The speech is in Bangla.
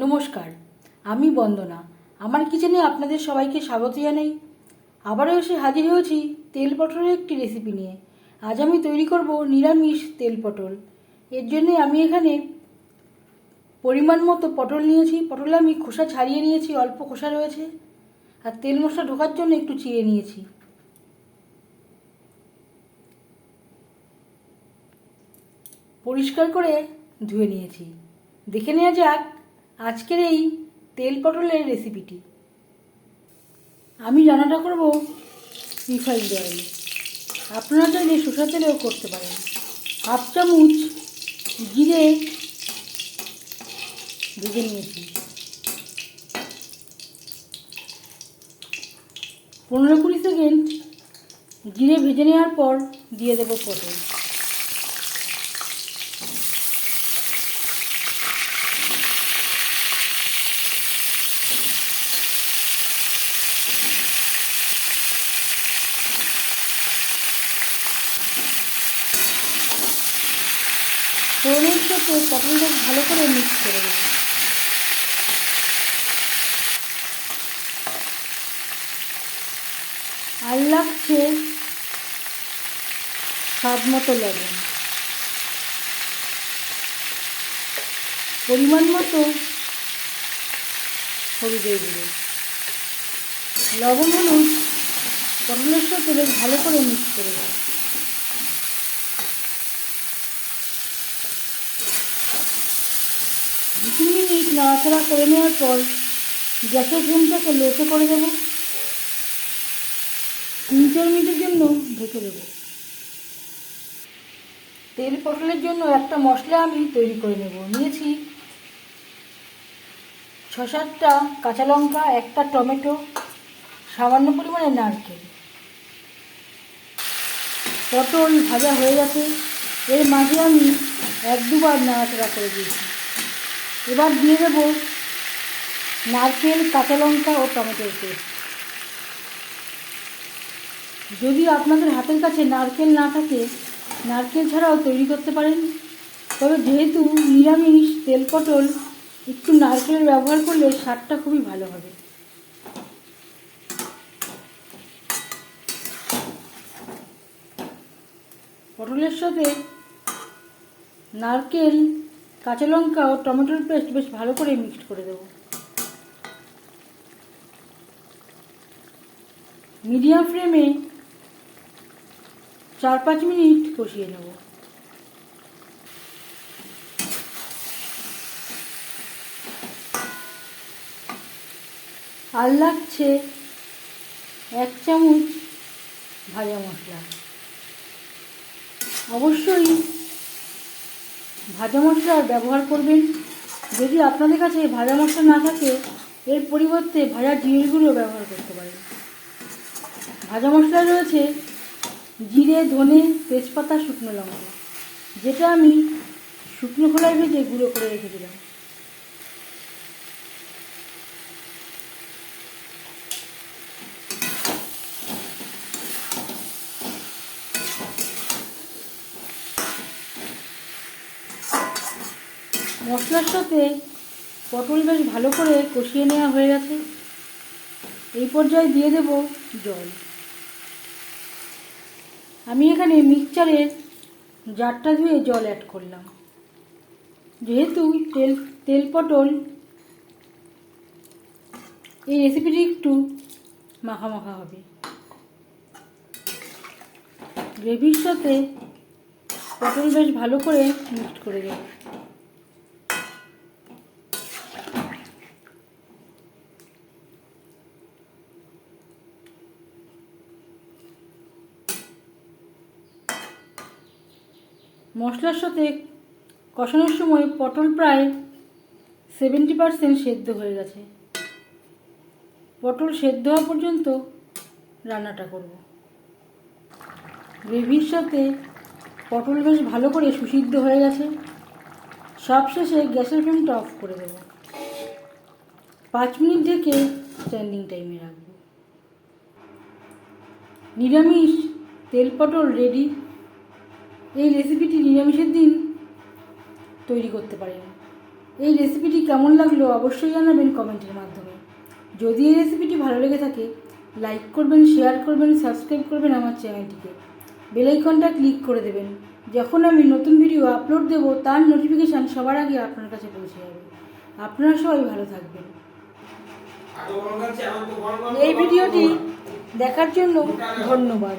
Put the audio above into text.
নমস্কার, আমি বন্দনা। আমার কিচেনে আপনাদের সবাইকে স্বাগত জানাই। আবারও এসে হাজির হয়েছি তেল পটলের একটি রেসিপি নিয়ে। আজ আমি তৈরি করব নিরামিষ তেল পটল। এর জন্য আমি এখানে পরিমাণ মতো পটল নিয়েছি। পটলে আমি খোসা ছাড়িয়ে নিয়েছি, অল্প খোসা রয়েছে। আর তেল মশলা ঢোকার জন্য একটু চিড়ে নিয়েছি। পরিষ্কার করে ধুয়ে নিয়েছি। দেখে নেওয়া যাক আজকের এই তেল পটলের রেসিপিটি। আমি রান্নাটা করব রিফাইন্ড অয়েল। আপনারা চাইলে সরষের তেলেও করতে পারেন। হাফ চামচ জিরে ভেজে নিয়েছি। 15-20 সেকেন্ড জিরে ভেজে নেওয়ার পর দিয়ে দেবো পটল। ফোড়নের সাথে পটলটা ভালো করে মিক্স করে দেবো। আর লাগছে স্বাদ মতো লবণ, পরিমাণ মতো হলুদের গুঁড়ো। লবণ হলুদ পটলের সাথে বেশ ভালো করে মিক্স করে দেবো। দু 3 মিনিট নাড়াচাড়া করে নেওয়ার পর গ্যাসের ফ্লেমটাকে লোতে করে দেবো। 3-4 মিনিটের জন্য ঢেকে দেবো। তেল পটলের জন্য একটা মশলা আমি তৈরি করে নেব। নিয়েছি 6-7টা কাঁচা লঙ্কা, একটা টমেটো, সামান্য পরিমাণে নারকেল। পটল ভাজা হয়ে গেছে। এর মাঝে আমি 1-2 বার নাড়াচাড়া করে দিয়েছি। এবার দিয়ে দেব নারকেল, কাঁচা লঙ্কা ও টমেটোর পেস্ট। যদি আপনাদের হাতের কাছে নারকেল না থাকে, নারকেল ছাড়াও তৈরি করতে পারেন। তবে যেহেতু নিরামিষ তেল পটল, একটু নারকেলের ব্যবহার করলে স্বাদটা খুবই ভালো হবে। পটলের সাথে নারকেল, কাঁচা লঙ্কা ও টমেটোর পেস্ট বেশ ভালো করে মিক্সড করে দেব। মিডিয়াম ফ্লেমে 4-5 মিনিট কষিয়ে নেব। আর লাগছে 1 চামচ ভাজা মশলা। অবশ্যই ভাজা মশলার ব্যবহার করবেন। যদি আপনাদের কাছে ভাজা মশলা না থাকে, এর পরিবর্তে ভাজা জিরের গুঁড়ো ব্যবহার করতে পারেন। ভাজা মশলায় রয়েছে জিরে, ধনে, তেজপাতা, শুকনো লঙ্কা, যেটা আমি শুকনো খোলায় ভেজে গুঁড়ো করে রেখেছিলাম। মশলার সাথে পটল বেশ ভালো করে কষিয়ে নেওয়া হয়ে গেছে। এই পর্যায়ে দিয়ে দেব জল। আমি এখানে মিক্সচারের জারটা ধুয়ে জল অ্যাড করলাম। যেহেতু তেল পটল, এই রেসিপিটি একটু মাখা মাখা হবে। গ্রেভির সাথে পটল বেশ ভালো করে মিক্সড করে দেব। মশলার সাথে কষানোর সময় পটল প্রায় 70% সেদ্ধ হয়ে গেছে। পটল সেদ্ধ হওয়া পর্যন্ত রান্নাটা করব। গ্রেভির সাথে পটল বেশ ভালো করে সুসিদ্ধ হয়ে গেছে। সবশেষে গ্যাসের ফ্লেমটা অফ করে দেব। 5 মিনিট ঢেকে স্ট্যান্ডিং টাইমে রাখব। নিরামিষ তেল পটল রেডি। এই রেসিপিটি নিরামিষের দিন তৈরি করতে পারেন। এই রেসিপিটি কেমন লাগলো অবশ্যই জানাবেন কমেন্টের মাধ্যমে। যদি এই রেসিপিটি ভালো লেগে থাকে লাইক করবেন, শেয়ার করবেন, সাবস্ক্রাইব করবেন আমার চ্যানেলটিকে, বেল আইকনটা ক্লিক করে দেবেন। যখন আমি নতুন ভিডিও আপলোড দেব তার নোটিফিকেশান সবার আগে আপনার কাছে পৌঁছে যাবে। আপনারা সবাই ভালো থাকবেন। এই ভিডিওটি দেখার জন্য ধন্যবাদ।